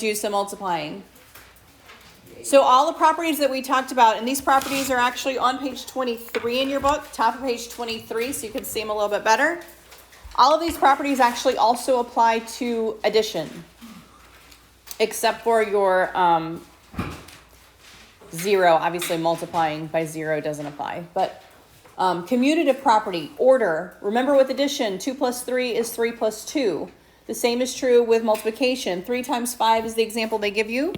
do some multiplying. So all the properties that we talked about, and these properties are actually on page 23 in your book, top of page 23, so you can see them a little bit better. All of these properties actually also apply to addition, except for your zero. Obviously multiplying by zero doesn't apply, but commutative property, order. Remember with addition, 2 plus 3 is 3 plus 2. The same is true with multiplication. 3 times 5 is the example they give you.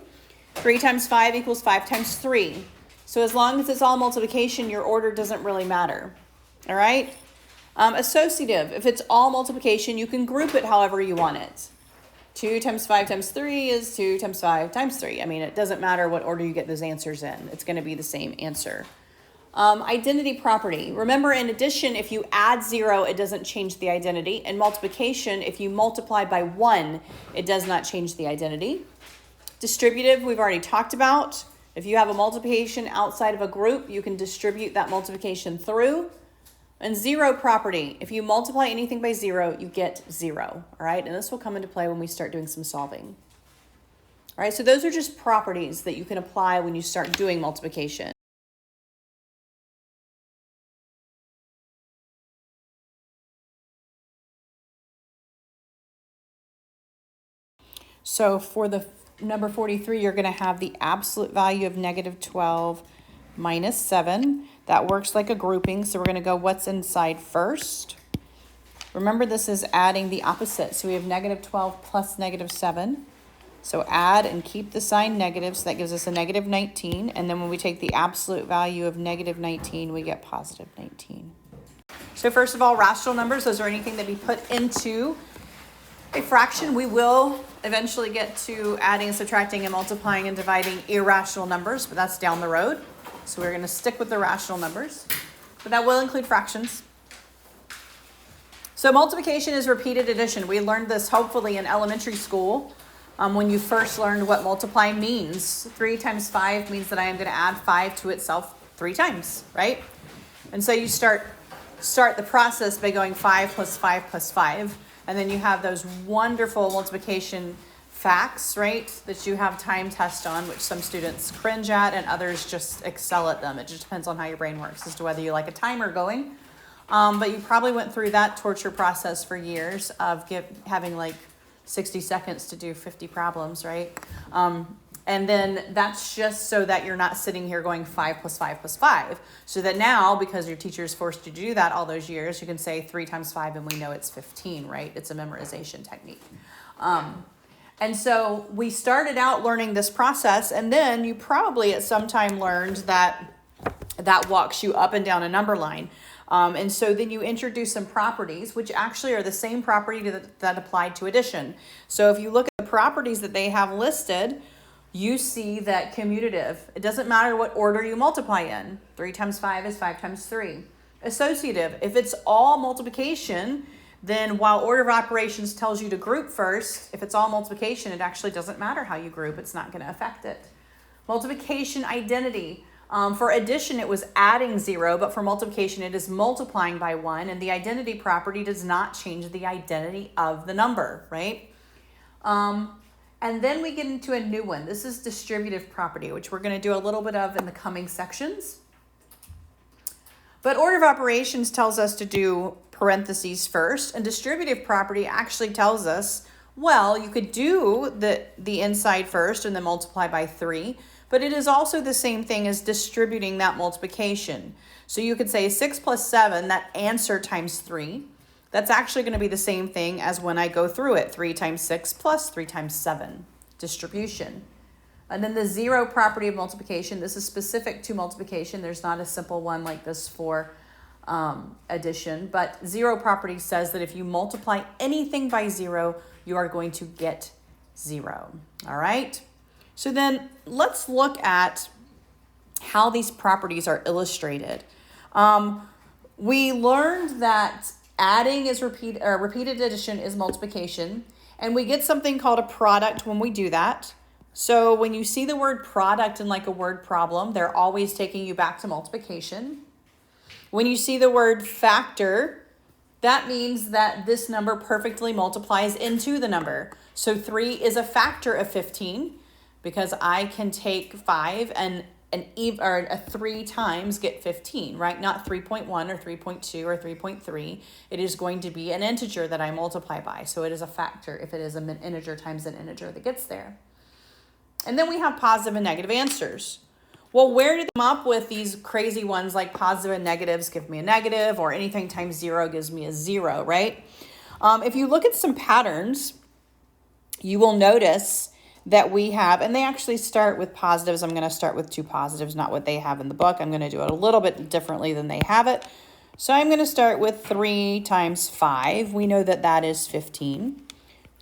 3 times 5 equals 5 times 3. So as long as it's all multiplication, your order doesn't really matter. All right? Associative. If it's all multiplication, you can group it however you want it. 2 times 5 times 3 is 2 times 5 times 3. I mean, it doesn't matter what order you get those answers in. It's going to be the same answer. Identity property. Remember, in addition, if you add 0, it doesn't change the identity. In multiplication, if you multiply by 1, it does not change the identity. Distributive, we've already talked about. If you have a multiplication outside of a group, you can distribute that multiplication through. And zero property, if you multiply anything by 0, you get 0. All right, and this will come into play when we start doing some solving. All right, so those are just properties that you can apply when you start doing multiplication. So for the number 43, you're going to have the absolute value of negative 12 minus 7. That works like a grouping, so we're going to go what's inside first. Remember, this is adding the opposite, so we have negative 12 plus negative 7. So add and keep the sign negative, so that gives us a negative 19. And then when we take the absolute value of negative 19, we get positive 19. So first of all, rational numbers, those are anything that we put into a fraction. We will eventually get to adding and subtracting and multiplying and dividing irrational numbers, but that's down the road. So we're going to stick with the rational numbers, but that will include fractions. So multiplication is repeated addition. We learned this hopefully in elementary school when you first learned what multiply means. 3 times 5 means that I am going to add 5 to itself 3 times, right? And so you start the process by going 5 plus 5 plus 5. And then you have those wonderful multiplication facts, right, that you have time test on, which some students cringe at and others just excel at them. It just depends on how your brain works as to whether you like a timer going. But you probably went through that torture process for years of having like 60 seconds to do 50 problems, right? And then that's just so that you're not sitting here going 5 plus 5 plus 5. So that now, because your teacher's forced you to do that all those years, you can say 3 times 5 and we know it's 15, right? It's a memorization technique. And so we started out learning this process, and then you probably at some time learned that walks you up and down a number line. And so then you introduce some properties, which actually are the same property that applied to addition. So if you look at the properties that they have listed, you see that commutative, it doesn't matter what order you multiply in. 3 times 5 is 5 times 3. Associative, if it's all multiplication, then while order of operations tells you to group first, if it's all multiplication, it actually doesn't matter how you group. It's not going to affect it. Multiplication identity. For addition, it was adding 0, but for multiplication, it is multiplying by 1, and the identity property does not change the identity of the number, right? And then we get into a new one. This is distributive property, which we're going to do a little bit of in the coming sections. But order of operations tells us to do parentheses first, and distributive property actually tells us, well, you could do the inside first and then multiply by 3, but it is also the same thing as distributing that multiplication. So you could say 6 plus 7, that answer times 3. That's actually going to be the same thing as when I go through it. 3 times 6 plus 3 times 7, distribution. And then the zero property of multiplication, this is specific to multiplication. There's not a simple one like this for addition, but zero property says that if you multiply anything by 0, you are going to get 0. All right? So then let's look at how these properties are illustrated. We learned that adding is repeated addition is multiplication, and we get something called a product when we do that. So when you see the word product in like a word problem, they're always taking you back to multiplication. When you see the word factor, that means that this number perfectly multiplies into the number. So 3 is a factor of 15 because I can take 5 and a 3 times get 15, right? Not 3.1 or 3.2 or 3.3. It is going to be an integer that I multiply by. So it is a factor if it is an integer times an integer that gets there. And then we have positive and negative answers. Well, where did they come up with these crazy ones like positive and negatives give me a negative, or anything times 0 gives me a 0, right? If you look at some patterns, you will notice that we have, and they actually start with positives. I'm going to start with 2 positives, not what they have in the book. I'm going to do it a little bit differently than they have it. So I'm going to start with 3 times 5. We know that that is 15.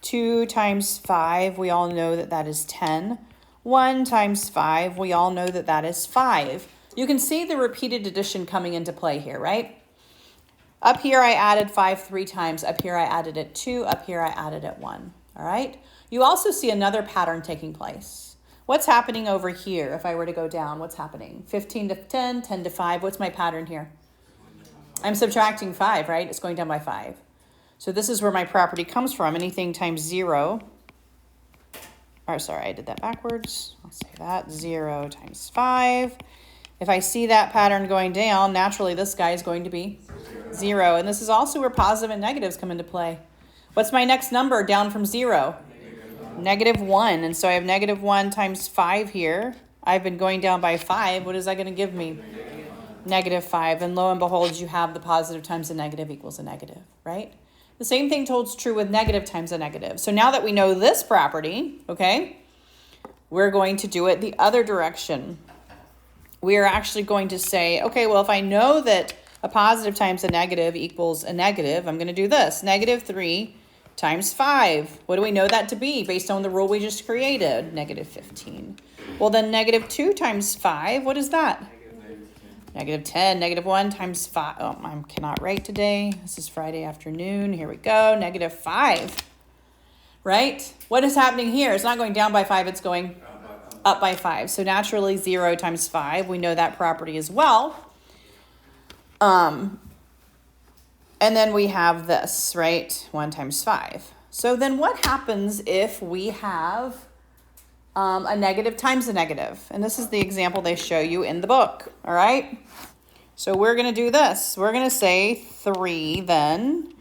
2 times 5, we all know that that is 10. 1 times 5, we all know that that is 5. You can see the repeated addition coming into play here, right? Up here I added 5 3 times. Up here I added it 2. Up here I added it 1. All right? You also see another pattern taking place. What's happening over here? If I were to go down, what's happening? 15 to 10, 10 to 5. What's my pattern here? I'm subtracting 5, right? It's going down by 5. So this is where my property comes from. Anything times 0. Or sorry, I did that backwards. I'll say that. 0 times 5. If I see that pattern going down, naturally this guy is going to be 0. And this is also where positive and negatives come into play. What's my next number down from 0? Negative 1. And so I have negative 1 times 5 here. I've been going down by 5. What is that going to give me? Negative 5. And lo and behold, you have the positive times a negative equals a negative, right? The same thing holds true with negative times a negative. So now that we know this property, okay, we're going to do it the other direction. We are actually going to say, okay, well, if I know that a positive times a negative equals a negative, I'm going to do this. Negative 3 times 5. What do we know that to be based on the rule we just created? Negative 15. Well, then negative 2 times 5, what is that? Negative 10. Negative 1 times 5. Oh, I cannot write today. This is Friday afternoon. Here we go. Negative 5. Right? What is happening here? It's not going down by 5. It's going up by 5. So naturally 0 times 5. We know that property as well. And then we have this, right? 1 times 5. So then what happens if we have a negative times a negative? And this is the example they show you in the book, all right? So we're going to do this. We're going to say 3 then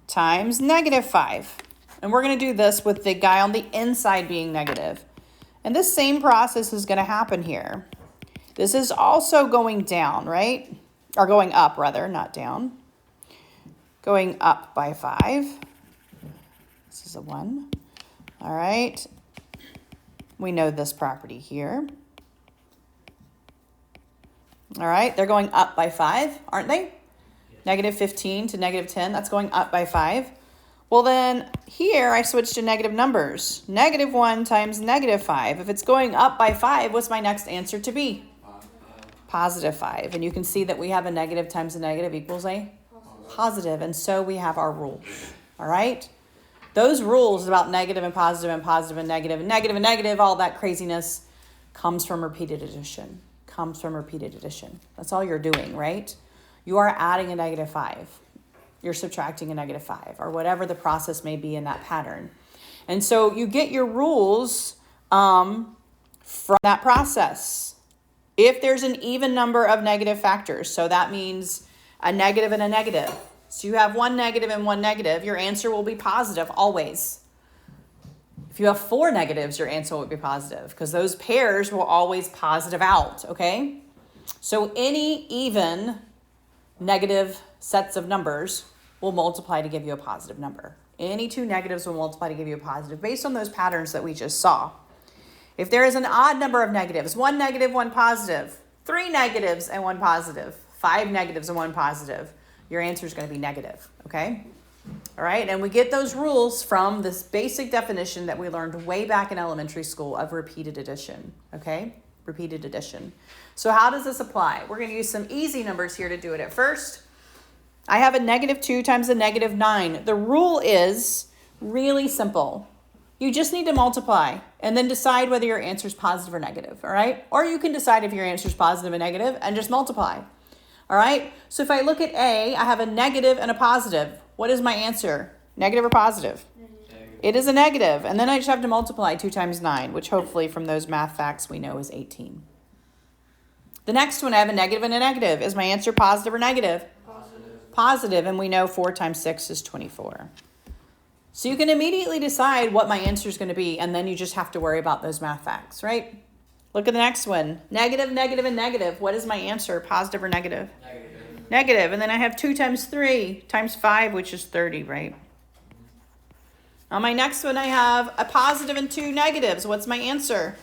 times negative 5. And we're going to do this with the guy on the inside being negative. And this same process is going to happen here. This is also going down, right? Or going up, rather, not down. Going up by 5. This is a 1. All right. We know this property here. All right. They're going up by 5, aren't they? Negative 15 to negative 10. That's going up by 5. Well, then here I switch to negative numbers. Negative 1 times negative 5. If it's going up by 5, what's my next answer to be? Positive 5. And you can see that we have a negative times a negative equals a positive. And so we have our rules. All right? Those rules about negative and positive and positive and negative and negative and negative, all that craziness comes from repeated addition. Comes from repeated addition. That's all you're doing, right? You are adding a negative 5. You're subtracting a negative 5, or whatever the process may be in that pattern. And so you get your rules from that process. If there's an even number of negative factors, so that means a negative and a negative. So you have one negative and one negative, your answer will be positive always. If you have 4 negatives, your answer will be positive because those pairs will always positive out, okay? So any even negative sets of numbers will multiply to give you a positive number. Any 2 negatives will multiply to give you a positive based on those patterns that we just saw. If there is an odd number of negatives, 1 negative, 1 positive, 3 negatives and 1 positive, 5 negatives and 1 positive, your answer is going to be negative, okay? All right, and we get those rules from this basic definition that we learned way back in elementary school of repeated addition, okay? Repeated addition. So how does this apply? We're going to use some easy numbers here to do it at first. I have a negative 2 times a negative 9. The rule is really simple. You just need to multiply and then decide whether your answer is positive or negative, all right? Or you can decide if your answer is positive or negative and just multiply. All right, so if I look at A, I have a negative and a positive. What is my answer? Negative or positive? Negative. It is a negative, and then I just have to multiply 2 times 9, which hopefully from those math facts we know is 18. The next one, I have a negative and a negative. Is my answer positive or negative? Positive. Positive, and we know 4 times 6 is 24. So you can immediately decide what my answer is going to be, and then you just have to worry about those math facts, right? Look at the next one. Negative, negative, and negative. What is my answer? Positive or negative? Negative. Negative. And then I have 2 times 3 times 5, which is 30, right? On my next one, I have a positive and 2 negatives. What's my answer?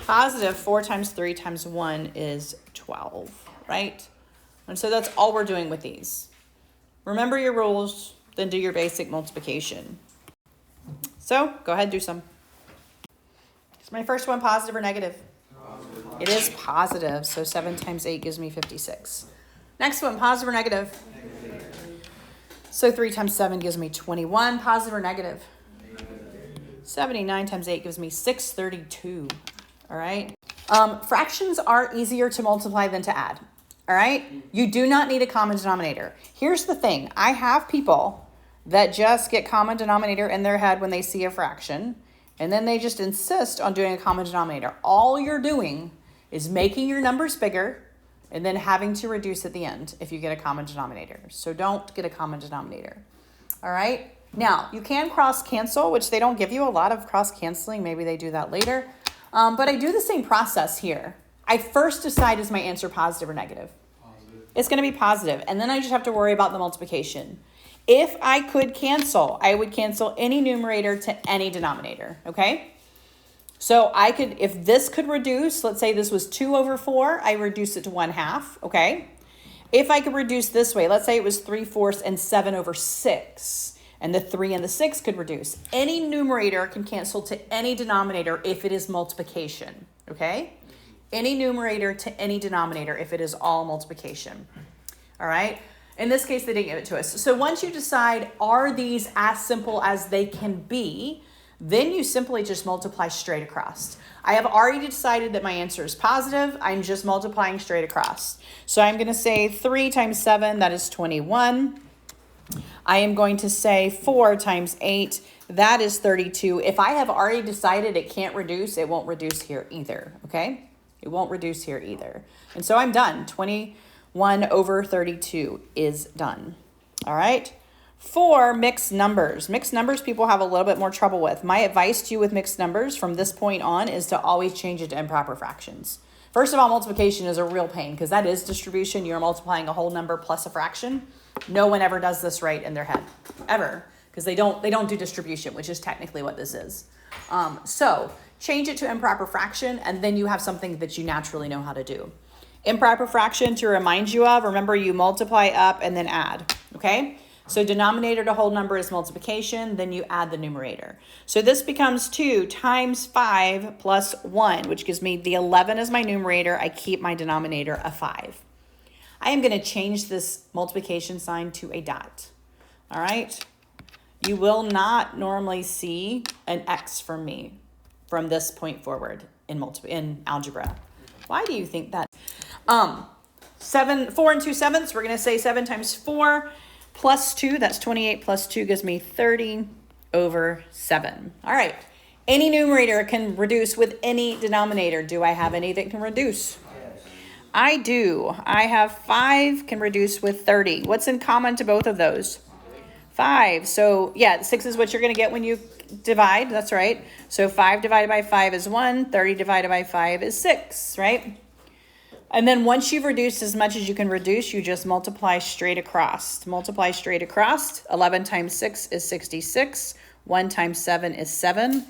Positive. 4 times 3 times 1 is 12, right? And so that's all we're doing with these. Remember your rules, then do your basic multiplication. So go ahead, do some. Is my first one positive or negative? Positive. It is positive, so 7 times 8 gives me 56. Next one, positive or negative? Negative. So 3 times 7 gives me 21. Positive or negative? Negative. 79 times 8 gives me 632. All right. Fractions are easier to multiply than to add. All right. You do not need a common denominator. Here's the thing. I have people that just get common denominator in their head when they see a fraction, and then they just insist on doing a common denominator. All you're doing is making your numbers bigger and then having to reduce at the end if you get a common denominator. So don't get a common denominator. All right. Now, you can cross cancel, which they don't give you a lot of cross canceling. Maybe they do that later. But I do the same process here. I first decide, is my answer positive or negative? Positive. It's going to be positive, and then I just have to worry about the multiplication. If I could cancel, I would cancel any numerator to any denominator, okay? So I could, if this could reduce, let's say this was 2 over 4, I reduce it to 1/2, okay? If I could reduce this way, let's say it was 3/4 and 7 over 6, and the 3 and the 6 could reduce. Any numerator can cancel to any denominator if it is multiplication, okay? Any numerator to any denominator if it is all multiplication, all right? In this case, they didn't give it to us. So once you decide, are these as simple as they can be, then you simply just multiply straight across. I have already decided that my answer is positive. I'm just multiplying straight across. So I'm going to say 3 times 7, that is 21. I am going to say 4 times 8, that is 32. If I have already decided it can't reduce, it won't reduce here either, okay? It won't reduce here either. And so I'm done. 21 over 32 is done. All right? For mixed numbers. Mixed numbers people have a little bit more trouble with. My advice to you with mixed numbers from this point on is to always change it to improper fractions. First of all, multiplication is a real pain because that is distribution. You're multiplying a whole number plus a fraction. No one ever does this right in their head, ever, because they don't do distribution, which is technically what this is. So change it to improper fraction, and then you have something that you naturally know how to do. Improper fraction, to remind you of, remember you multiply up and then add, okay? So denominator to whole number is multiplication, then you add the numerator. So this becomes 2 times 5 plus 1, which gives me the 11 as my numerator. I keep my denominator a 5. I am going to change this multiplication sign to a dot. All right? You will not normally see an X from me from this point forward in algebra. Why do you think that? 4 and 2 sevenths, we're going to say 7 times 4 plus 2, that's 28 plus 2 gives me 30 over 7. All right. Any numerator can reduce with any denominator. Do I have any that can reduce? I do. I have 5 can reduce with 30. What's in common to both of those? 5. So yeah, 6 is what you're going to get when you divide. That's right. So 5 divided by 5 is 1. 30 divided by 5 is 6, right? And then once you've reduced as much as you can reduce, you just multiply straight across. Multiply straight across. 11 times 6 is 66. 1 times 7 is 7.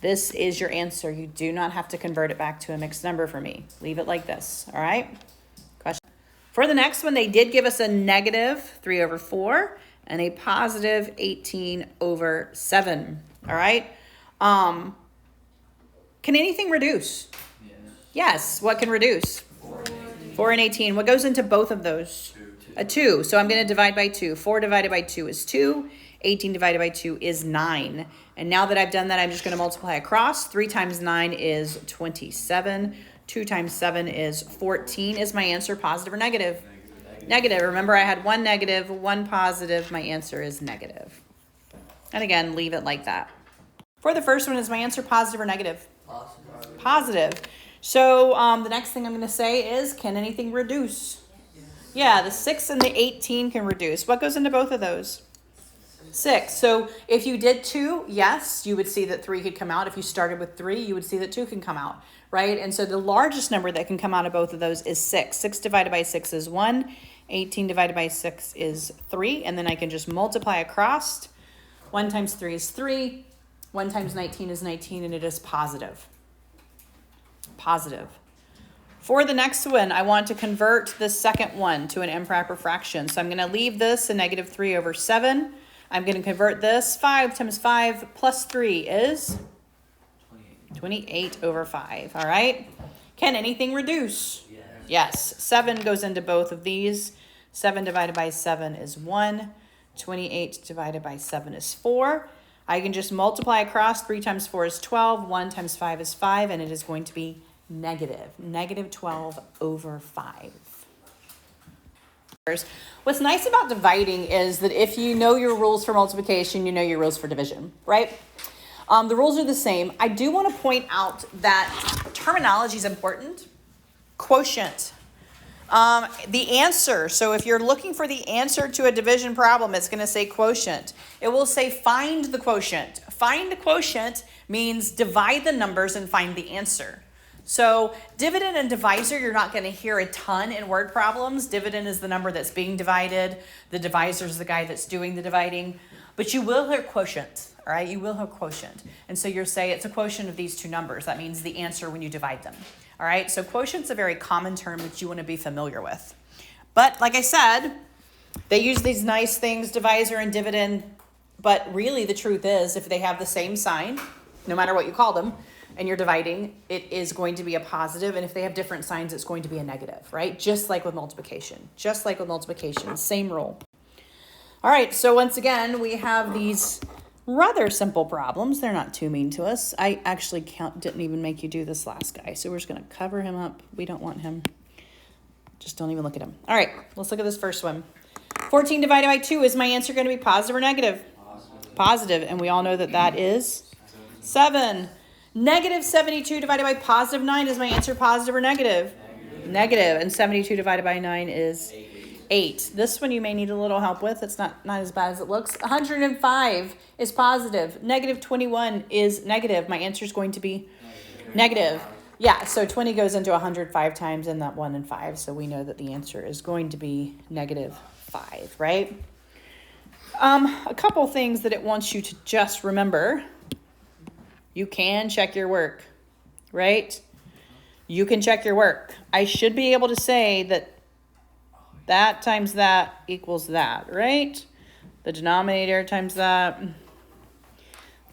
This is your answer. You do not have to convert it back to a mixed number for me. Leave it like this, all right? Question. For the next one, they did give us a negative 3 over 4 and a positive 18 over 7, all right? Can anything reduce? Yes. What can reduce? 4 and 18. What goes into both of those? 2. A 2. So I'm going to divide by 2. 4 divided by 2 is 2. 18 divided by 2 is 9. And now that I've done that, I'm just going to multiply across. 3 times 9 is 27. 2 times 7 is 14. Is my answer positive or negative? Negative. Remember, I had one negative, one positive. My answer is negative. And again, leave it like that. For the first one, is my answer positive or negative? Positive. Positive. So the next thing I'm going to say is, can anything reduce? Yeah, the 6 and the 18 can reduce. What goes into both of those? 6. So if you did 2, yes, you would see that 3 could come out. If you started with 3, you would see that 2 can come out, right? And so the largest number that can come out of both of those is 6. 6 divided by 6 is 1. 18 divided by 6 is 3. And then I can just multiply across. 1 times 3 is 3. 1 times 19 is 19, and it is positive. Positive. For the next one, I want to convert the second one to an improper fraction. So I'm going to leave this a negative 3 over 7. I'm going to convert this. 5 times 5 plus 3 is 28 over 5. All right. Can anything reduce? Yes. 7 goes into both of these. 7 divided by 7 is 1. 28 divided by 7 is 4. I can just multiply across. 3 times 4 is 12. 1 times 5 is 5. And it is going to be negative. Negative 12 over 5. What's nice about dividing is that if you know your rules for multiplication, you know your rules for division, right? The rules are the same. I do want to point out that terminology is important. Quotient. The answer. So if you're looking for the answer to a division problem, it's going to say quotient. It will say find the quotient. Find the quotient means divide the numbers and find the answer. So dividend and divisor, you're not going to hear a ton in word problems. Dividend is the number that's being divided. The divisor is the guy that's doing the dividing. But you will hear quotient, all right? You will hear quotient. And so you'll say it's a quotient of these two numbers. That means the answer when you divide them, all right? So quotient's a very common term that you want to be familiar with. But like I said, they use these nice things, divisor and dividend. But really the truth is if they have the same sign, no matter what you call them, and you're dividing, it is going to be a positive. And if they have different signs, it's going to be a negative, right? Just like with multiplication. Just like with multiplication. Same rule. All right, so once again, we have these rather simple problems. They're not too mean to us. I actually didn't even make you do this last guy. So we're just going to cover him up. We don't want him. Just don't even look at him. All right, let's look at this first one. 14 divided by 2, is my answer going to be positive or negative? Positive. And we all know that that is 7. Negative 72 divided by positive 9, is my answer positive or negative? Negative. And 72 divided by 9 is 8. This one you may need a little help with. It's not as bad as it looks. 105 is positive. Negative 21 is negative. My answer is going to be negative. Yeah, so 20 goes into 105 times in that 1 and 5. So we know that the answer is going to be negative 5, right? A couple things that it wants you to just remember. You can check your work, right? You can check your work. I should be able to say that that times that equals that, right? The denominator times that,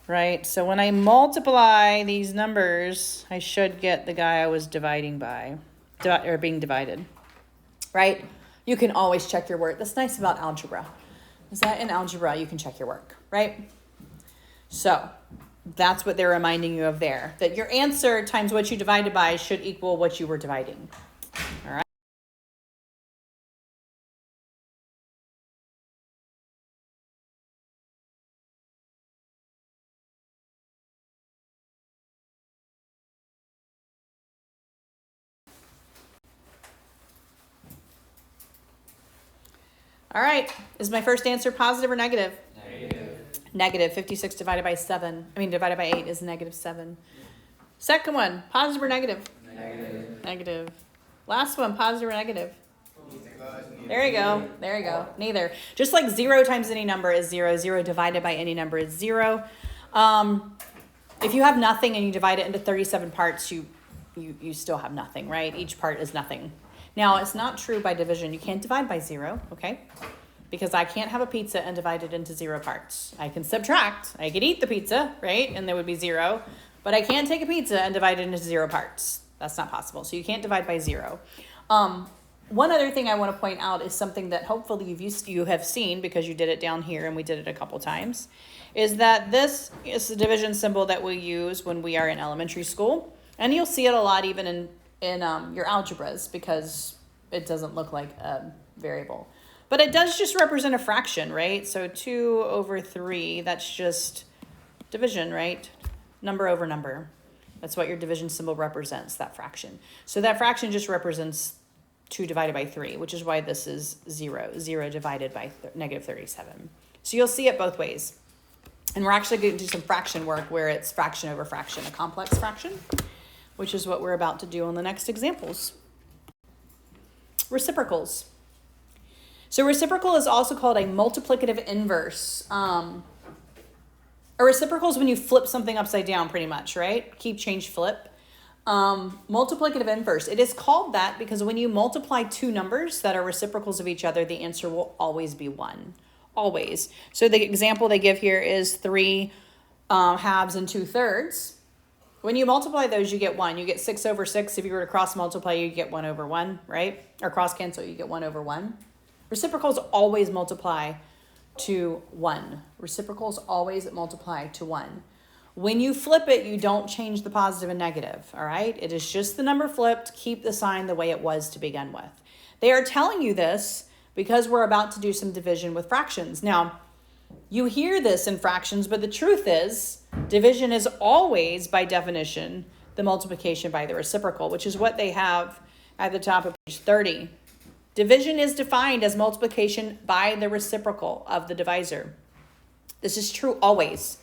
right? So when I multiply these numbers, I should get the guy I was dividing by, or being divided, right? You can always check your work. That's nice about algebra, is that in algebra you can check your work, right? So that's what they're reminding you of there, that your answer times what you divided by should equal what you were dividing. All right. All right. Is my first answer positive or negative? Negative. 56 divided by 8 is negative 7. Second one, positive or negative? Negative. Last one, positive or negative? There you go. There you go. Neither. Just like 0 times any number is 0. 0 divided by any number is 0. If you have nothing and you divide it into 37 parts, you still have nothing, right? Each part is nothing. Now, it's not true by division. You can't divide by 0, okay? Because I can't have a pizza and divide it into 0 parts. I can subtract. I could eat the pizza, right? And there would be 0. But I can't take a pizza and divide it into 0 parts. That's not possible. So you can't divide by 0. One other thing I want to point out is something that hopefully you have seen because you did it down here and we did it a couple times, is that this is the division symbol that we use when we are in elementary school. And you'll see it a lot even in your algebras because it doesn't look like variable. But it does just represent a fraction, right? So 2 over 3, that's just division, right? Number over number. That's what your division symbol represents, that fraction. So that fraction just represents 2 divided by 3, which is why this is 0. 0 divided by negative 37. So you'll see it both ways. And we're actually going to do some fraction work where it's fraction over fraction, a complex fraction, which is what we're about to do on the next examples. Reciprocals. So reciprocal is also called a multiplicative inverse. A reciprocal is when you flip something upside down pretty much, right? Keep, change, flip. Multiplicative inverse. It is called that because when you multiply two numbers that are reciprocals of each other, the answer will always be 1. Always. So the example they give here is 3 halves and 2/3. When you multiply those, you get 1. You get 6 over 6. If you were to cross multiply, you get 1 over 1, right? Or cross cancel, you get 1 over 1. Reciprocals always multiply to 1. Reciprocals always multiply to 1. When you flip it, you don't change the positive and negative, all right? It is just the number flipped. Keep the sign the way it was to begin with. They are telling you this because we're about to do some division with fractions. Now, you hear this in fractions, but the truth is division is always, by definition, the multiplication by the reciprocal, which is what they have at the top of page 30. Division is defined as multiplication by the reciprocal of the divisor. This is true always.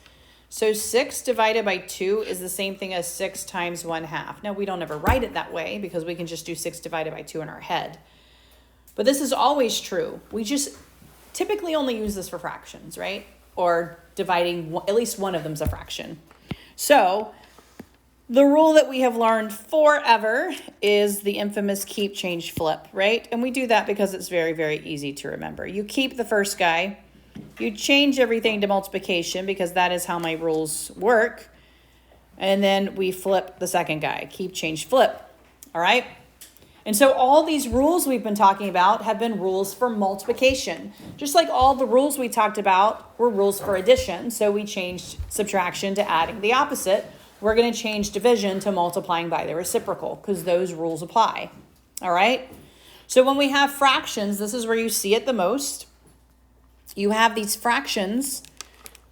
So 6 divided by 2 is the same thing as 6 times 1/2. Now, we don't ever write it that way because we can just do 6 divided by 2 in our head. But this is always true. We just typically only use this for fractions, right? Or dividing, at least one of them is a fraction. So the rule that we have learned forever is the infamous keep, change, flip, right? And we do that because it's very, very easy to remember. You keep the first guy. You change everything to multiplication because that is how my rules work. And then we flip the second guy. Keep, change, flip. All right? And so all these rules we've been talking about have been rules for multiplication. Just like all the rules we talked about were rules for addition. So we changed subtraction to adding the opposite. We're going to change division to multiplying by the reciprocal because those rules apply. All right? So when we have fractions, this is where you see it the most. You have these fractions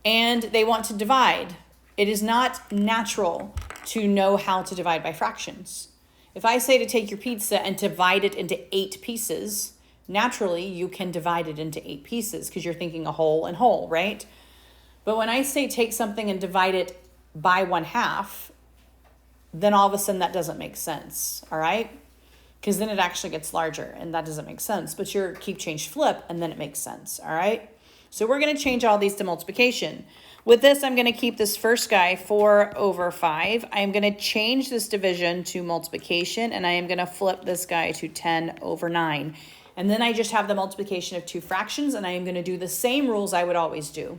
and they want to divide. It is not natural to know how to divide by fractions. If I say to take your pizza and divide it into 8 pieces, naturally you can divide it into 8 pieces because you're thinking a whole and whole, right? But when I say take something and divide it by 1/2, then all of a sudden that doesn't make sense, all right? Because then it actually gets larger and that doesn't make sense. But you're keep, change, flip, and then it makes sense, all right? So we're going to change all these to multiplication. With this, I'm going to keep this first guy 4 over 5. I'm going to change this division to multiplication, and I am going to flip this guy to 10 over 9. And then I just have the multiplication of 2 fractions, and I am going to do the same rules I would always do.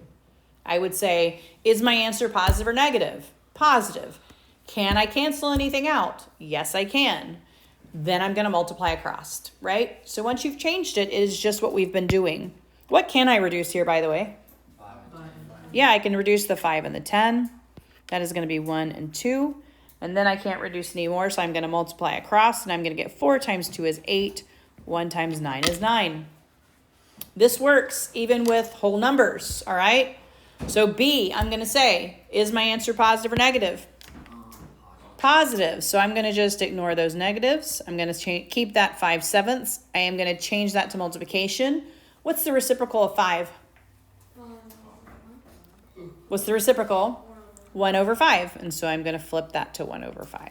I would say, is my answer positive or negative? Positive. Can I cancel anything out? Yes, I can. Then I'm going to multiply across, right? So once you've changed it, it is just what we've been doing. What can I reduce here, by the way? 5. Yeah, I can reduce the 5 and the 10. That is going to be 1 and 2. And then I can't reduce anymore, so I'm going to multiply across, and I'm going to get 4 times 2 is 8. 1 times 9 is 9. This works even with whole numbers, all right? So B, I'm going to say, is my answer positive or negative? Positive. So I'm going to just ignore those negatives. I'm going to keep that 5/7. I am going to change that to multiplication. What's the reciprocal of 5? What's the reciprocal? 1 over 5. And so I'm going to flip that to 1 over 5.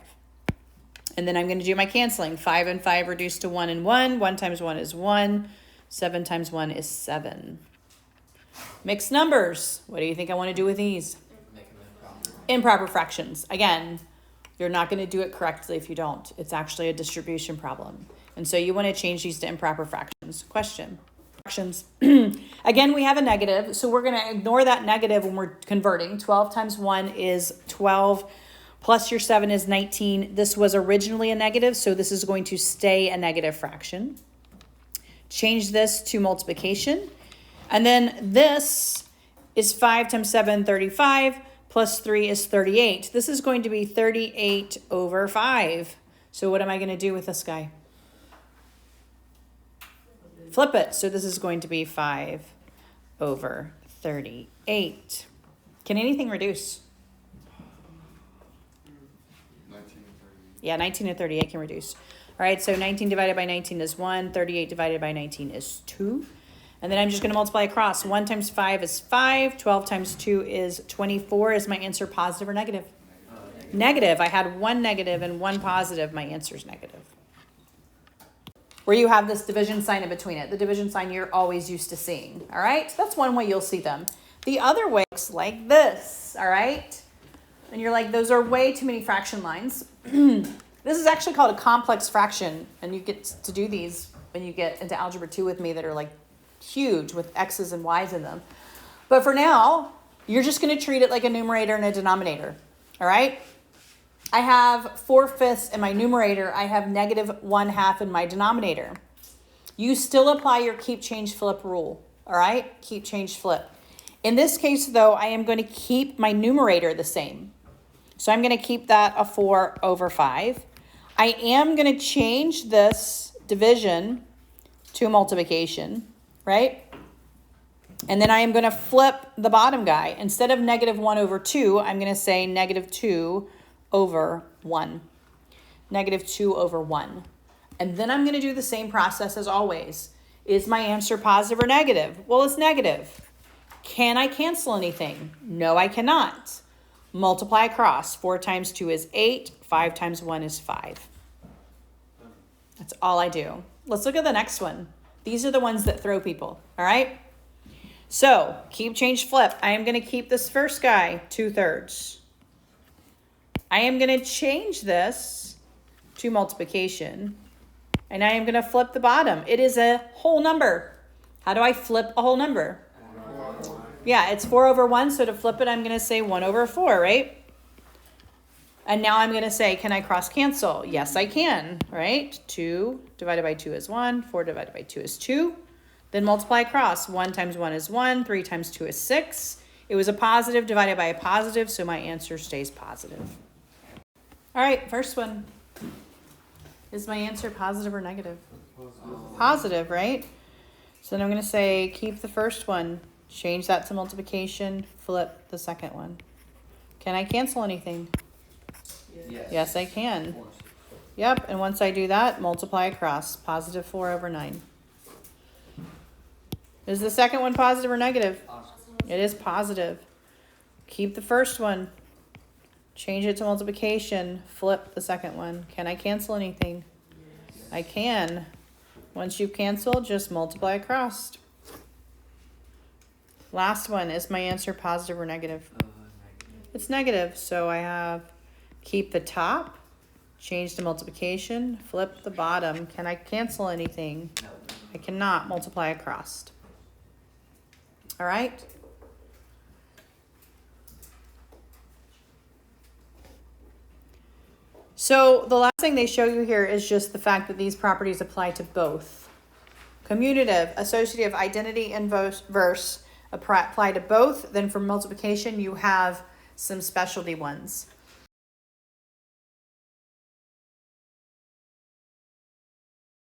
And then I'm going to do my canceling. 5 and 5 reduced to 1 and 1. 1 times 1 is 1. 7 times 1 is 7. Mixed numbers. What do you think I want to do with these? Make them improper. Improper fractions. Again, you're not going to do it correctly if you don't. It's actually a distribution problem. And so you want to change these to improper fractions. Question. Fractions. Again, we have a negative, so we're going to ignore that negative when we're converting. 12 times 1 is 12, plus your 7 is 19. This was originally a negative, so this is going to stay a negative fraction. Change this to multiplication. And then this is 5 times 7, 35, plus 3 is 38. This is going to be 38 over 5. So what am I going to do with this guy? Flip it. So this is going to be 5 over 38. Can anything reduce? 19 and 30. Yeah, 19 and 38 can reduce. All right, so 19 divided by 19 is 1. 38 divided by 19 is 2. And then I'm just going to multiply across. 1 times 5 is 5. 12 times 2 is 24. Is my answer positive or negative? Negative. I had one negative and one positive. My answer is negative. Where you have this division sign in between it. The division sign you're always used to seeing. All right? That's one way you'll see them. The other way looks like this. All right? And you're like, those are way too many fraction lines. This is actually called a complex fraction. And you get to do these when you get into algebra 2 with me that are like huge with x's and y's in them. But for now, you're just going to treat it like a numerator and a denominator. All right? I have 4/5 in my numerator. I have negative 1/2 in my denominator. You still apply your keep, change, flip rule. All right? Keep, change, flip. In this case, though, I am going to keep my numerator the same. So I'm going to keep that a 4 over 5. I am going to change this division to multiplication, right? And then I am going to flip the bottom guy. Instead of negative 1 over 2, I'm going to say negative 2 over 1. Negative 2 over 1. And then I'm going to do the same process as always. Is my answer positive or negative? Well, it's negative. Can I cancel anything? No, I cannot. Multiply across. 4 times 2 is 8. 5 times 1 is 5. That's all I do. Let's look at the next one. These are the ones that throw people, all right? So, keep, change, flip. I am going to keep this first guy 2/3. I am going to change this to multiplication. And I am going to flip the bottom. It is a whole number. How do I flip a whole number? Yeah, it's 4 over 1. So to flip it, I'm going to say 1 over 4, right? And now I'm going to say, can I cross cancel? Yes, I can, right? 2 divided by 2 is 1. 4 divided by 2 is 2. Then multiply across. 1 times 1 is 1. 3 times 2 is 6. It was a positive divided by a positive, so my answer stays positive. All right, first one. Is my answer positive or negative? Positive, right? So then I'm going to say keep the first one. Change that to multiplication. Flip the second one. Can I cancel anything? Yes, I can. Yep, and once I do that, multiply across. Positive 4 over 9. Is the second one positive or negative? It is positive. Keep the first one. Change it to multiplication. Flip the second one. Can I cancel anything? I can. Once you've canceled, just multiply across. Last one. Is my answer positive or negative? It's negative. So I have keep the top, change to multiplication, flip the bottom. Can I cancel anything? I cannot. Multiply across. All right? So the last thing they show you here is just the fact that these properties apply to both. Commutative, associative, identity, inverse apply to both. Then for multiplication, you have some specialty ones.